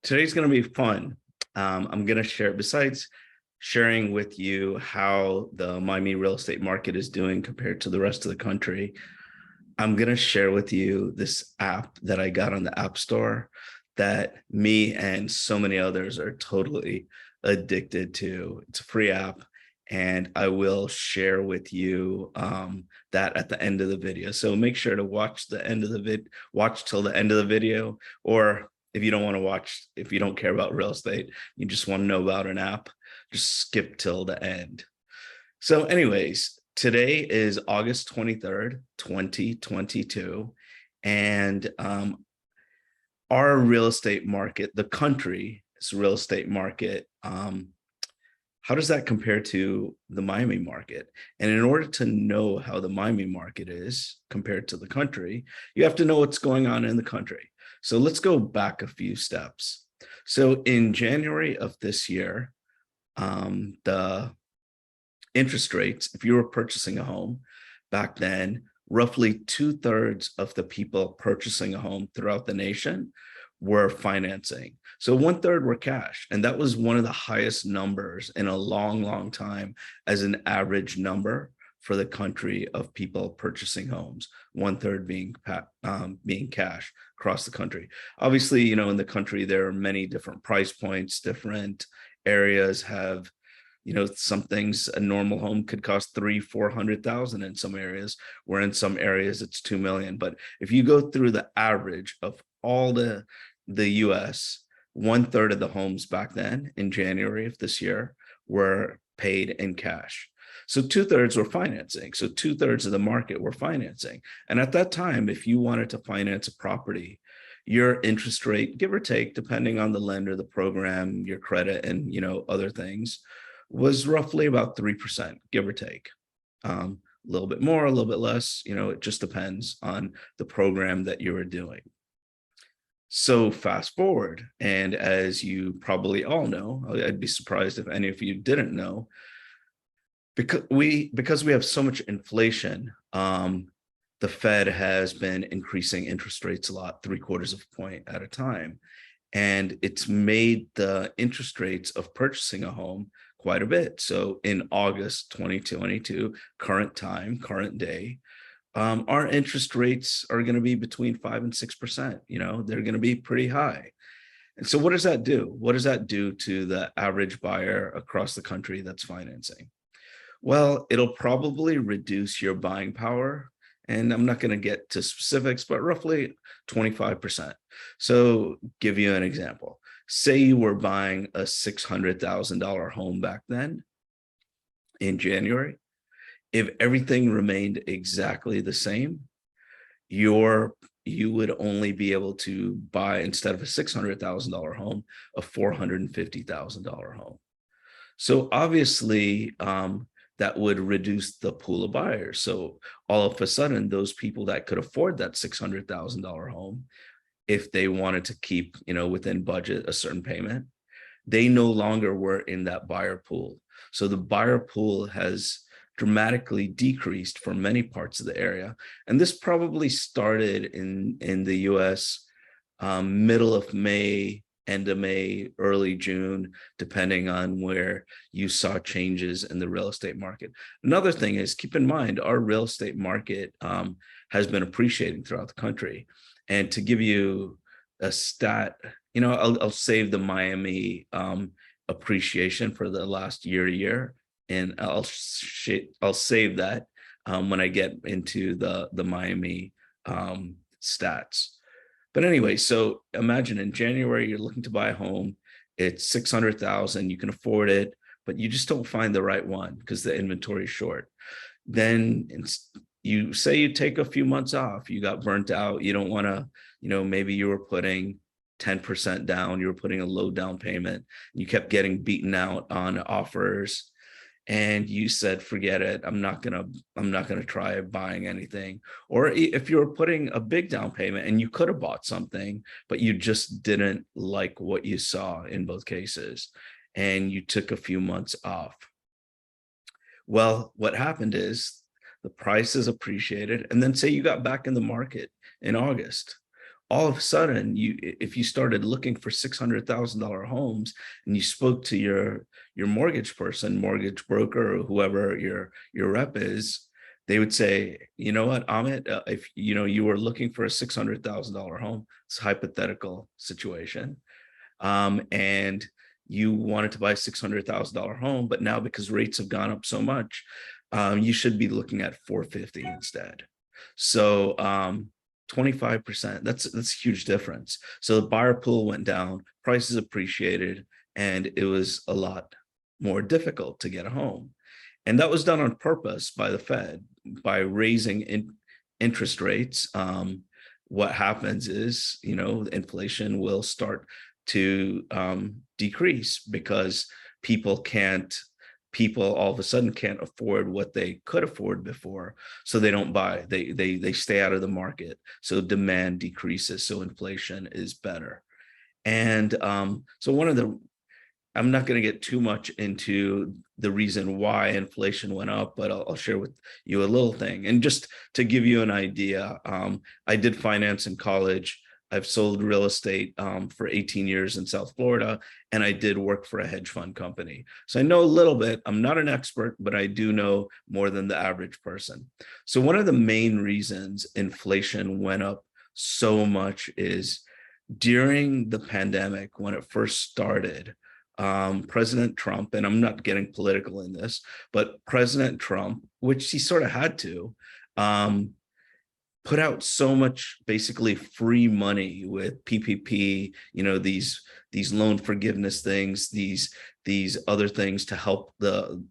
Today's going to be fun. I'm going to share, besides sharing with you how the Miami real estate market is doing compared to the rest of the country, I'm going to share with you this app that I got on the App Store that me and so many others are totally addicted to. It's a free app, and I will share with you that at the end of the video. So make sure to watch the end of the watch till the end of the video, or if you don't want to watch, if you don't care about real estate, you just want to know about an app, just skip till the end. So anyways, today is August 23rd, 2022. And our real estate market, the country's real estate market, how does that compare to the Miami market? And in order to know how the Miami market is compared to the country, you have to know what's going on in the country. So let's go back a few steps. So in January of this year, the interest rates, if you were purchasing a home back then, roughly 2/3 of the people purchasing a home throughout the nation were financing. So 1/3 were cash. And that was one of the highest numbers in a long, long time as an average number for the country of people purchasing homes, 1/3 being cash across the country. Obviously, you know, in the country, there are many different price points. Different areas have, you know, some things, a normal home could cost 300,000-400,000 in some areas, where in some areas it's 2 million. But if you go through the average of all the US, 1/3 of the homes back then in January of this year were paid in cash. So 2/3 were financing. So 2/3 of the market were financing. And at that time, if you wanted to finance a property, your interest rate, give or take, depending on the lender, the program, your credit, and, you know, other things, was roughly about 3%, give or take. A little bit more, a little bit less, you know, it just depends on the program that you are doing. So fast forward, and as you probably all know, I'd be surprised if any of you didn't know, because we have so much inflation, the Fed has been increasing interest rates a lot, 3/4 of a point at a time. And it's made the interest rates of purchasing a home quite a bit. So in August 2022, current time, current day, our interest rates are going to be between 5 and 6%. You know, they're going to be pretty high. And so what does that do? What does that do to the average buyer across the country that's financing? Well, it'll probably reduce your buying power. And I'm not going to get to specifics, but roughly 25%. So give you an example. Say you were buying a $600,000 home back then in January. If everything remained exactly the same, you would only be able to buy, instead of a $600,000 home, a $450,000 home. So obviously, that would reduce the pool of buyers. So all of a sudden, those people that could afford that $600,000 home, if they wanted to keep, you know, within budget a certain payment, they no longer were in that buyer pool. So the buyer pool has dramatically decreased for many parts of the area. And this probably started in the US middle of May, end of May, early June, depending on where you saw changes in the real estate market. Another thing is, keep in mind, our real estate market has been appreciating throughout the country. And to give you a stat, you know, I'll save the Miami appreciation for the last year to year, and I'll save that when I get into the Miami stats. But anyway, so imagine in January, you're looking to buy a home. It's 600,000, you can afford it, but you just don't find the right one because the inventory is short. Then you say you take a few months off, you got burnt out, you don't want to, you know, maybe you were putting 10% down, you were putting a low down payment, you kept getting beaten out on offers, and you said, forget it, I'm not gonna try buying anything. Or if you were putting a big down payment and you could have bought something, but you just didn't like what you saw in both cases, and you took a few months off. Well, what happened is the price is appreciated, and then say you got back in the market in August. all of a sudden, if you started looking for $600,000 homes and you spoke to your mortgage person, mortgage broker, or whoever your rep is, they would say, you know what, Amit, if you were looking for a $600,000 home, it's a hypothetical situation, and you wanted to buy a $600,000 home, but now because rates have gone up so much, you should be looking at 450 instead. So 25%, that's a huge difference. So the buyer pool went down, prices appreciated, and it was a lot more difficult to get a home. And that was done on purpose by the Fed, by raising interest rates. What happens is, inflation will start to decrease because people all of a sudden can't afford what they could afford before, so they don't buy. They stay out of the market, so demand decreases, so inflation is better. And so I'm not going to get too much into the reason why inflation went up, but I'll share with you a little thing. And just to give you an idea, I did finance in college. I've sold real estate for 18 years in South Florida, and I did work for a hedge fund company. So I know a little bit. I'm not an expert, but I do know more than the average person. So one of the main reasons inflation went up so much is during the pandemic, when it first started, President Trump, and I'm not getting political in this, but President Trump, which he sort of had to, put out so much basically free money with PPP, these loan forgiveness things, these other things to help the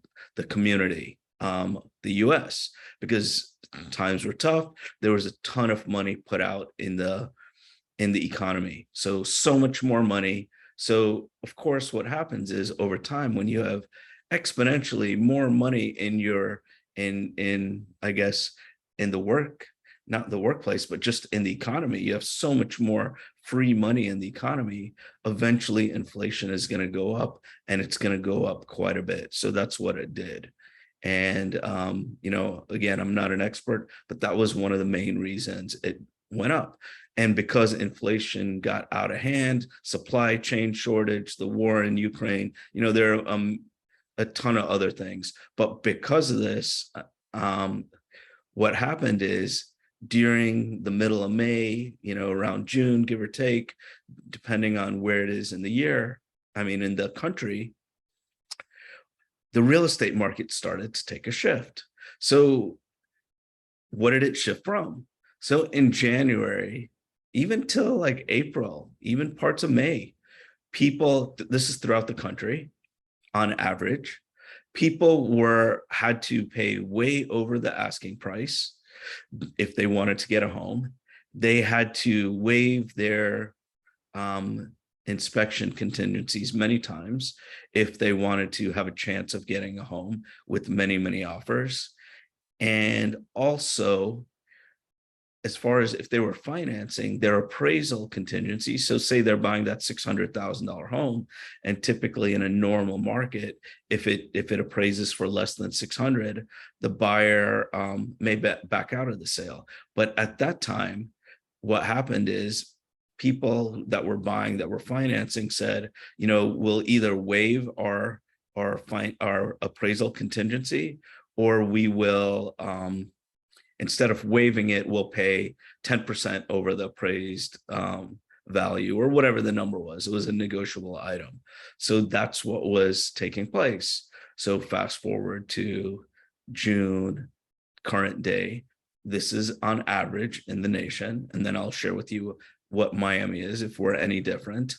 community, the US, because times were tough. There was a ton of money put out in the economy. So much more money. So of course, what happens is over time, when you have exponentially more money in I guess, in not the workplace, but just in the economy, you have so much more free money in the economy. Eventually, inflation is going to go up, and it's going to go up quite a bit. So that's what it did. And, again, I'm not an expert, but that was one of the main reasons it went up. And because inflation got out of hand, supply chain shortage, the war in Ukraine, there are a ton of other things. But because of this, what happened is during the middle of May, around June, give or take, depending on where it is in the year, in the country, the real estate market started to take a shift. So what did it shift from? So in January, even till like April, even parts of May, this is throughout the country, on average, people had to pay way over the asking price if they wanted to get a home. They had to waive their inspection contingencies many times if they wanted to have a chance of getting a home with many, many offers. And also, as far as if they were financing, their appraisal contingency, so say they're buying that $600,000 home, and typically in a normal market, if it appraises for less than 600, the buyer may back out of the sale. But at that time, what happened is people that were buying, that were financing, said, we'll either waive our appraisal contingency, or we will instead of waiving it, we'll pay 10% over the appraised value, or whatever the number was. It was a negotiable item. So that's what was taking place. So fast forward to June, current day. This is on average in the nation. And then I'll share with you what Miami is, if we're any different.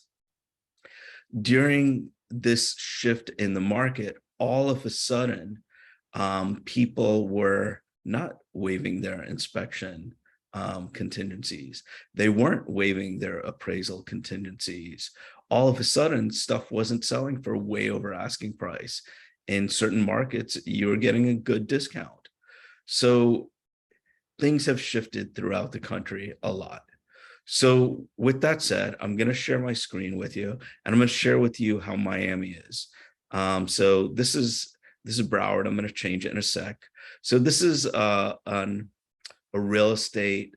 During this shift in the market, all of a sudden, people were not waiving their inspection contingencies. They weren't waiving their appraisal contingencies. All of a sudden, stuff wasn't selling for way over asking price. In certain markets, you were getting a good discount. So things have shifted throughout the country a lot. So with that said, I'm going to share my screen with you, and I'm going to share with you how Miami is. So this is Broward. I'm going to change it in a sec. So this is a real estate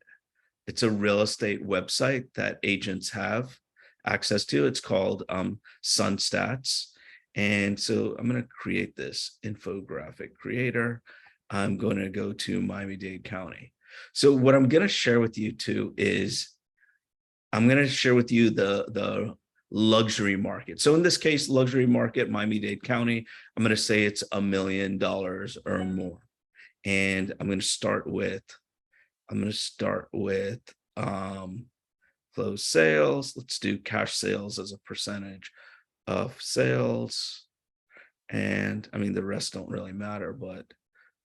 It's a real estate website that agents have access to. It's called SunStats. And so I'm going to create this infographic creator. I'm going to go to Miami-Dade County. So what I'm going to share with you too is I'm going to share with you the luxury market. So in this case, luxury market, Miami-Dade County, I'm going to say it's $1 million or more. And I'm going to start with closed sales. Let's do cash sales as a percentage of sales. And I mean, the rest don't really matter, but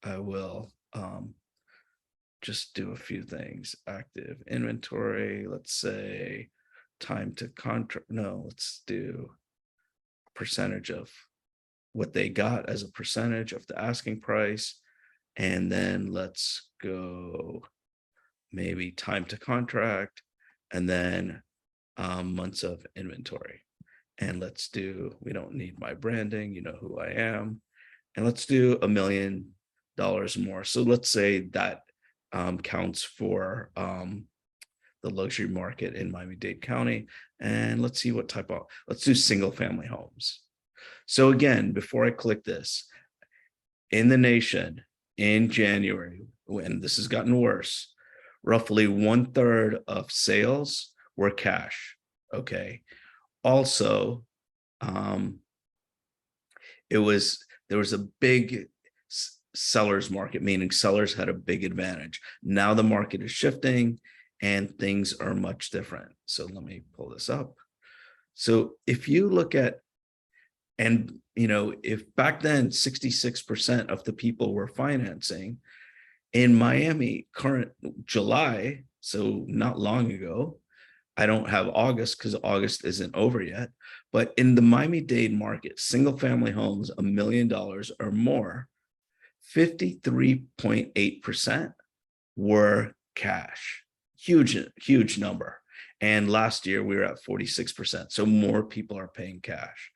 I will just do a few things. Active inventory, let's say time to contract. No, let's do percentage of what they got as a percentage of the asking price. And then let's go maybe time to contract, and then months of inventory. And let's do, we don't need my branding, you know who I am. And let's do $1 million more. So let's say that counts for the luxury market in Miami-Dade County. And let's see what type of, let's do single family homes. So again, before I click this, in the nation in January, when this has gotten worse, roughly 1/3 of sales were cash. Okay. Also, there was a big seller's market, meaning sellers had a big advantage. Now the market is shifting and things are much different. So let me pull this up. So if you look at, and you know, if back then 66% of the people were financing, in Miami, current July, so not long ago, I don't have August because August isn't over yet, but in the Miami-Dade market, single family homes, $1 million or more, 53.8% were cash. Huge number. And last year we were at 46%. So more people are paying cash.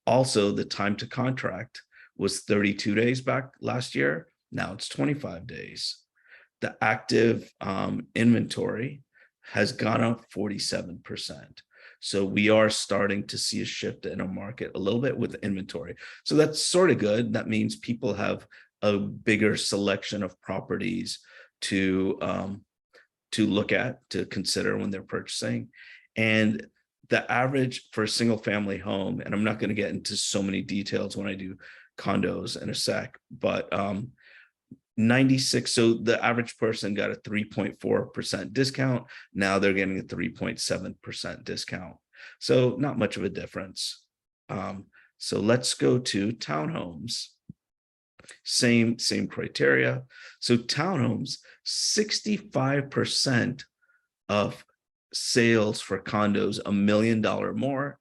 Also, the time to contract was 32 days back last year. Now it's 25 days. The active inventory has gone up 47%. So we are starting to see a shift in our market a little bit with inventory. So that's sort of good. That means people have a bigger selection of properties to look at, to consider when they're purchasing. And the average for a single family home, and I'm not going to get into so many details when I do condos in a sec, but 96, so the average person got a 3.4% discount. Now they're getting a 3.7% discount. So not much of a difference. So let's go to townhomes. Same criteria. So townhomes, 65% of sales for condos $1 million more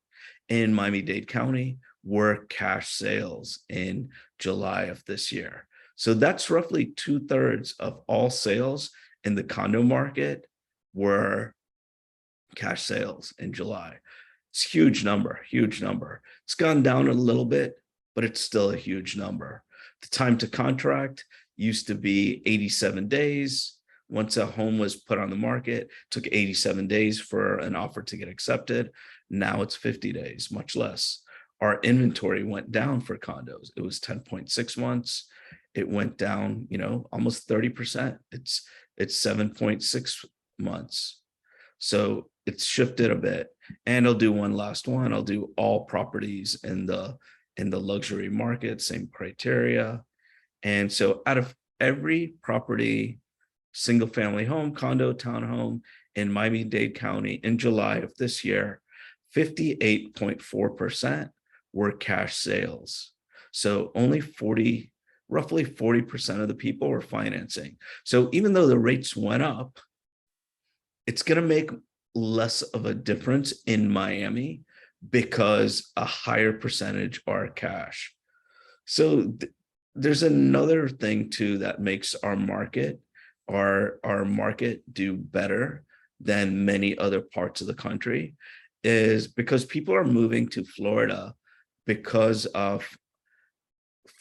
in Miami-Dade County were cash sales in July of this year. So that's roughly 2/3 of all sales in the condo market were cash sales in July. It's a huge number. It's gone down a little bit, but it's still a huge number. The time to contract used to be 87 days. Once a home was put on the market, it took 87 days for an offer to get accepted. Now it's 50 days, much less. Our inventory went down for condos. It was 10.6 months. It went down, you know, almost 30%. It's 7.6 months. So it's shifted a bit. And I'll do one last one. I'll do all properties in the luxury market, same criteria. And so out of every property, single family home, condo, townhome in Miami-Dade County in July of this year, 58.4% were cash sales. So only roughly 40% of the people were financing. So even though the rates went up, it's going to make less of a difference in Miami because a higher percentage are cash. So there's another thing too that makes our market do better than many other parts of the country, is because people are moving to Florida because of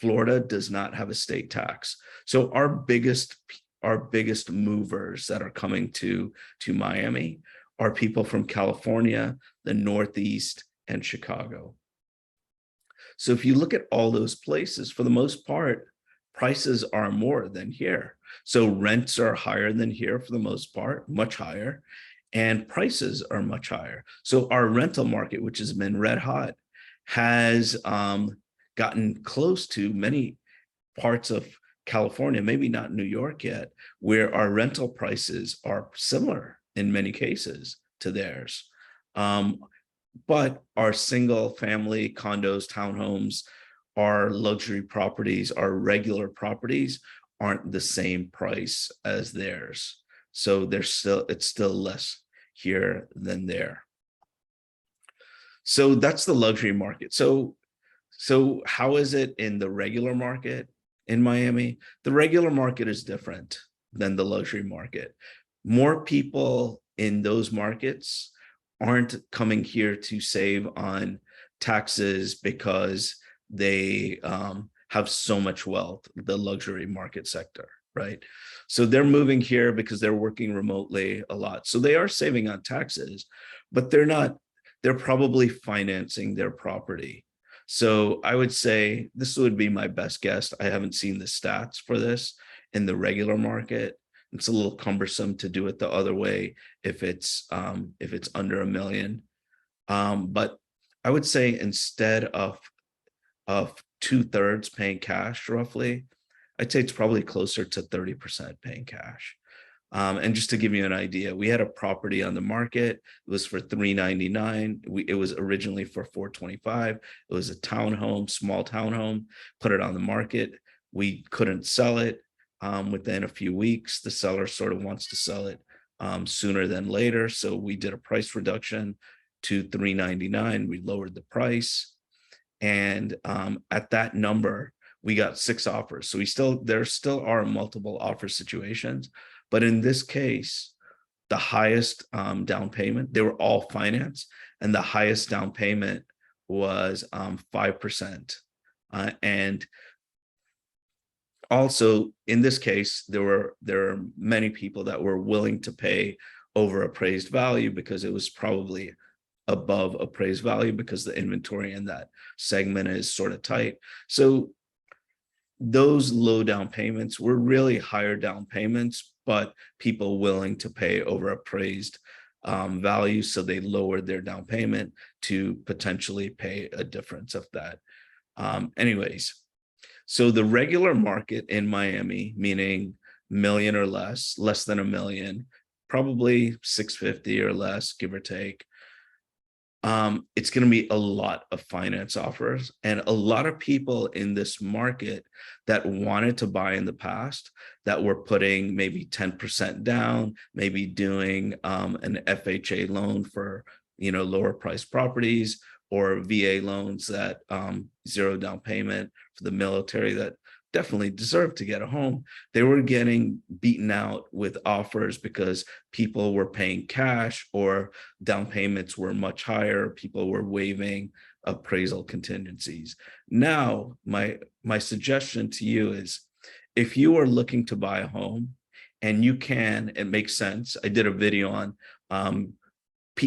Florida does not have a state tax. So our biggest our biggest movers that are coming to Miami are people from California, the Northeast, and Chicago. So if you look at all those places, for the most part, prices are more than here. So rents are higher than here for the most part, much higher, and prices are much higher. So our rental market, which has been red hot, has gotten close to many parts of California, maybe not New York yet, where our rental prices are similar in many cases to theirs. But our single family condos, townhomes, our luxury properties, our regular properties aren't the same price as theirs. So it's still less here than there. So that's the luxury market. So how is it in the regular market in Miami? The regular market is different than the luxury market. More people in those markets aren't coming here to save on taxes because they have so much wealth, the luxury market sector, right? So they're moving here because they're working remotely a lot. So they are saving on taxes, but they're probably financing their property. So I would say this would be my best guess. I haven't seen the stats for this in the regular market. It's a little cumbersome to do it the other way if it's under $1 million. But I would say instead of 2/3 paying cash, roughly, I'd say it's probably closer to 30% paying cash. And just to give you an idea, we had a property on the market. It was for $399. It was originally for $425. It was a townhome, small townhome. Put it on the market. We couldn't sell it within a few weeks. The seller sort of wants to sell it sooner than later. So we did a price reduction to $399. We lowered the price. And at that number, we got 6 offers. So there still are multiple offer situations. But in this case, the highest down payment, they were all financed, and the highest down payment was 5%. And also, in this case, there are many people that were willing to pay over appraised value because it was probably above appraised value because the inventory in that segment is sort of tight. So those low down payments were really higher down payments, but people willing to pay over appraised value. So they lowered their down payment to potentially pay a difference of that. Anyways, so the regular market in Miami, meaning million or less than $1 million, probably 650 or less, give or take. It's going to be a lot of finance offers, and a lot of people in this market that wanted to buy in the past that were putting maybe 10% down, maybe doing an FHA loan for lower priced properties, or VA loans that 0 down payment for the military that definitely deserve to get a home. They were getting beaten out with offers because people were paying cash or down payments were much higher. People were waiving appraisal contingencies. Now, my suggestion to you is, if you are looking to buy a home and you can, it makes sense. I did a video on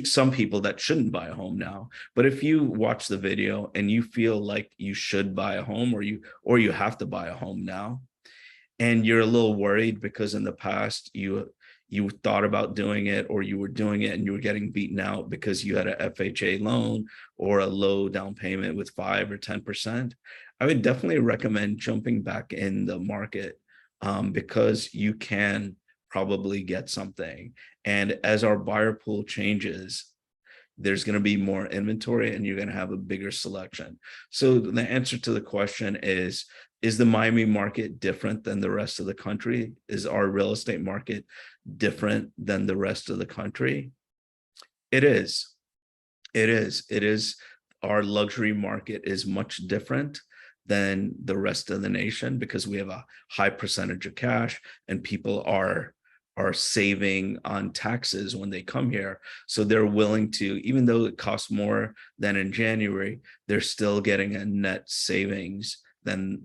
some people that shouldn't buy a home now, but if you watch the video and you feel like you should buy a home, or you have to buy a home now, and you're a little worried because in the past you thought about doing it, or you were doing it and you were getting beaten out because you had a FHA loan or a low down payment with 5 or 10%, I would definitely recommend jumping back in the market because you can probably get something. And as our buyer pool changes, there's going to be more inventory and you're going to have a bigger selection. So the answer to the question is the Miami market different than the rest of the country? Is our real estate market different than the rest of the country? It is. It is. Our luxury market is much different than the rest of the nation because we have a high percentage of cash, and people are saving on taxes when they come here. So they're willing to, even though it costs more than in January, they're still getting a net savings than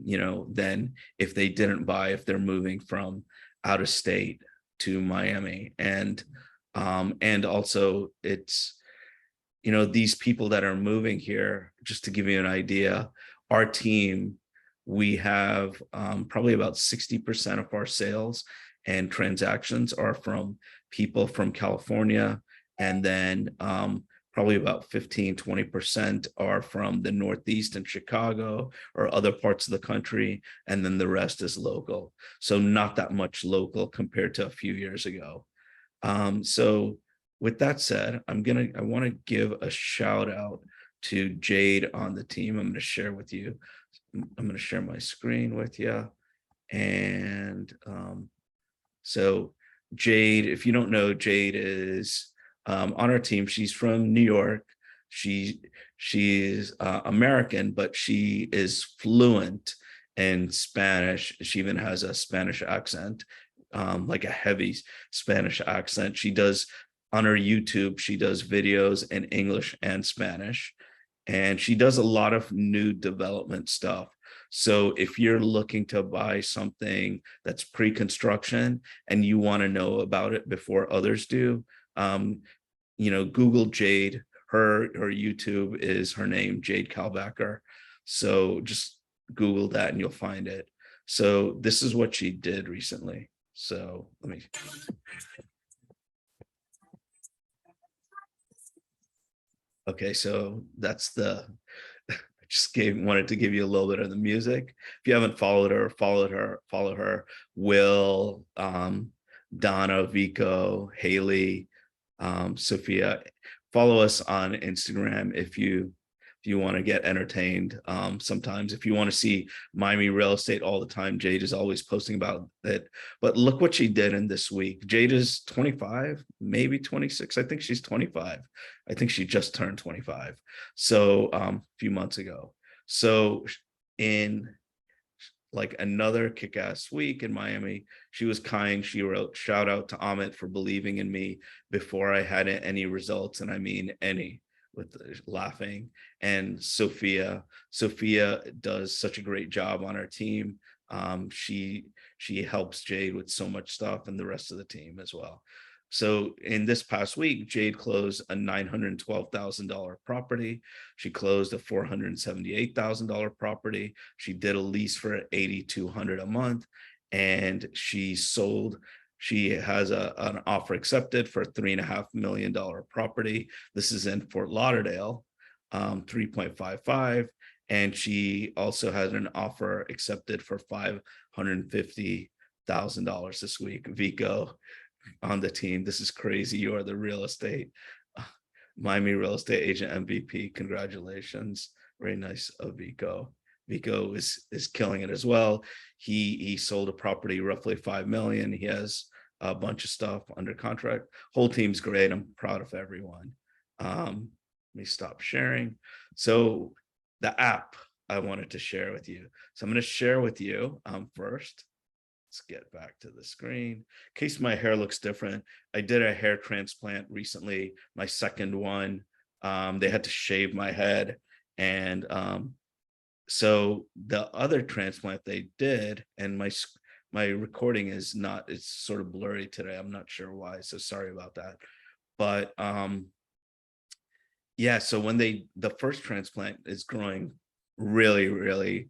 if they didn't buy, if they're moving from out of state to Miami. And also it's, these people that are moving here, just to give you an idea, our team, we have probably about 60% of our sales and transactions are from people from California. And then probably about 15-20% are from the Northeast and Chicago or other parts of the country. And then the rest is local. So not that much local compared to a few years ago. So with that said, I want to give a shout out to Jade on the team. I'm going to share with you. I'm going to share my screen with you. And so Jade, if you don't know, Jade is on our team. She's from New York. She's American, but she is fluent in Spanish. She even has a Spanish accent, like a heavy Spanish accent. She does, on her YouTube, she does videos in English and Spanish, and she does a lot of new development stuff. So if you're looking to buy something that's pre-construction and you want to know about it before others do, Google Jade. Her YouTube is her name, Jade Kalbacher. So just Google that and you'll find it. So this is what she did recently. So let me. Okay, so that's the. I just wanted to give you a little bit of the music. If you haven't followed her, follow her. Will, Donna, Vico, Haley, Sophia. Follow us on Instagram if you want to get entertained. Sometimes if you want to see Miami real estate all the time, Jade is always posting about it. But look what she did in this week. Jade is 25, maybe 26. I think she's 25. I think she just turned 25. So a few months ago. So in like another kick-ass week in Miami, she was kind. She wrote, "Shout out to Amit for believing in me before I had any results." And I mean any, with laughing. And Sophia does such a great job on our team. She helps Jade with so much stuff, and the rest of the team as well. So in this past week, Jade closed a $912,000 property. She closed a $478,000 property. She did a lease for $8,200 a month, and she sold. She has an offer accepted for a $3.5 million property. This is in Fort Lauderdale, 3.55. And she also has an offer accepted for $550,000 this week. Vico on the team. This is crazy. You are the real estate, Miami real estate agent MVP. Congratulations. Very nice of Vico. Vico is killing it as well. He sold a property roughly $5 million. He has a bunch of stuff under contract. Whole team's great. I'm proud of everyone. Let me stop sharing. So the app I wanted to share with you. So I'm going to share with you first. Let's get back to the screen. In case my hair looks different, I did a hair transplant recently, my second one. They had to shave my head. And so the other transplant they did, and my recording is not, it's sort of blurry today. I'm not sure why, so sorry about that. But yeah, so when the first transplant is growing really, really,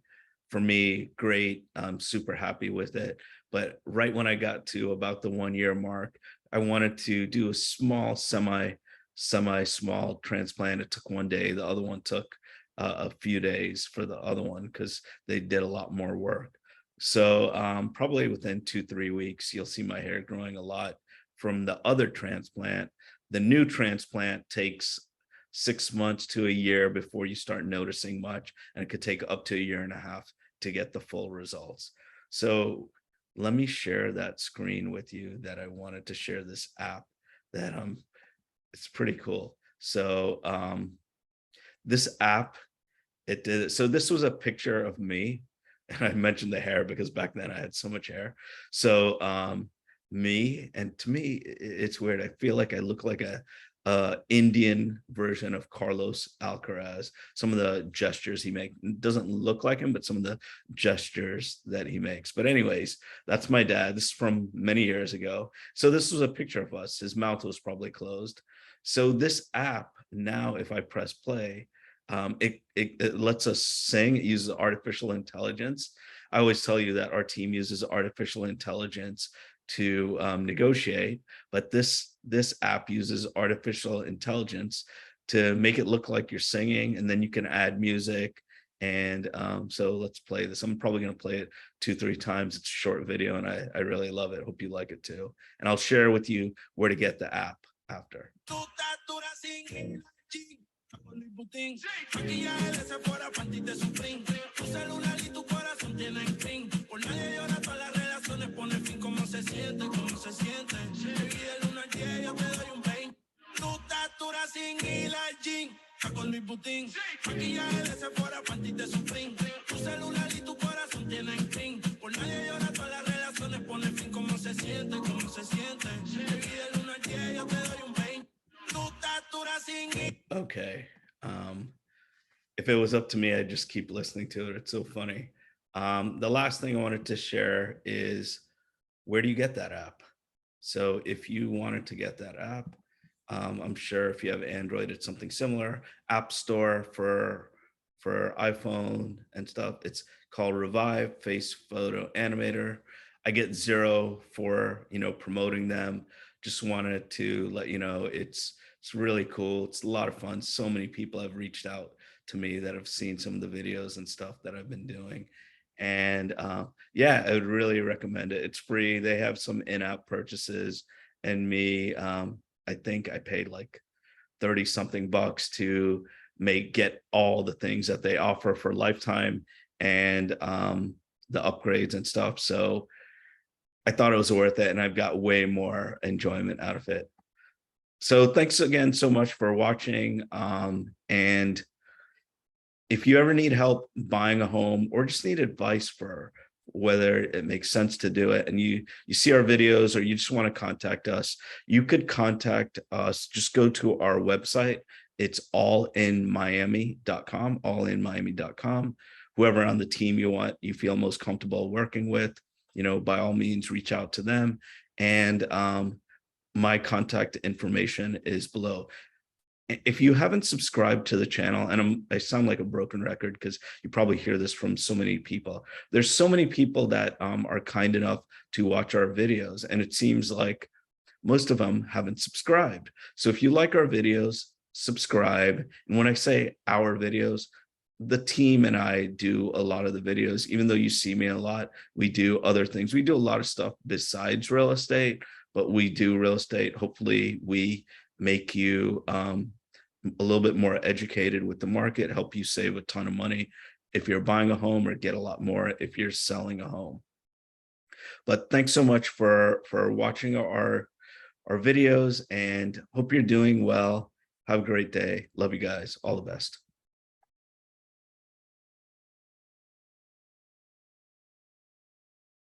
for me, great. I'm super happy with it. But right when I got to about the 1 year mark, I wanted to do a small, semi-small transplant. It took 1 day. The other one took a few days for the other one because they did a lot more work. So probably within 2-3 weeks, you'll see my hair growing a lot from the other transplant. The new transplant takes 6 months to a year before you start noticing much, and it could take up to 1.5 years to get the full results. So let me share that screen with you. That I wanted to share this app that it's pretty cool. So this app, it did it. So this was a picture of me, and I mentioned the hair because back then I had so much hair. So me, and to me it's weird. I feel like I look like Indian version of Carlos Alcaraz. Some of the gestures he makes doesn't look like him, but some of the gestures that he makes. But anyways, that's my dad. This is from many years ago. So this was a picture of us. His mouth was probably closed. So this app now, if I press play, it lets us sing. It uses artificial intelligence. I always tell you that our team uses artificial intelligence to negotiate, but this app uses artificial intelligence to make it look like you're singing, and then you can add music. And so let's play this. I'm probably going to play it 2-3 times. It's a short video, and I really love it. Hope you like it too. And I'll share with you where to get the app after. Okay. If it was up to me, I'd just keep listening to it. It's so funny. The last thing I wanted to share is, where do you get that app? So if you wanted to get that app, I'm sure if you have Android, it's something similar. App Store for iPhone and stuff. It's called Revive Face Photo Animator. I get 0 for promoting them. Just wanted to let you know it's really cool. It's a lot of fun. So many people have reached out to me that have seen some of the videos and stuff that I've been doing. And yeah, I would really recommend it. It's free. They have some in-app purchases, and me, I think I paid like 30 something bucks to get all the things that they offer for lifetime, and the upgrades and stuff. So I thought it was worth it, and I've got way more enjoyment out of it. So thanks again so much for watching. And if you ever need help buying a home, or just need advice for whether it makes sense to do it, and you see our videos, or you just want to contact us, you could contact us. Just go to our website. It's allinmiami.com, allinmiami.com. Whoever on the team you feel most comfortable working with, by all means, reach out to them. And my contact information is below. If you haven't subscribed to the channel, and I sound like a broken record because you probably hear this from so many people. There's so many people that are kind enough to watch our videos, and it seems like most of them haven't subscribed. So if you like our videos, subscribe. And when I say our videos, the team and I do a lot of the videos. Even though you see me a lot, we do other things. We do a lot of stuff besides real estate, but we do real estate. Hopefully we make you a little bit more educated with the market, help you save a ton of money if you're buying a home, or get a lot more if you're selling a home. But thanks so much for watching our videos, and hope you're doing well. Have a great day. Love you guys. All the best.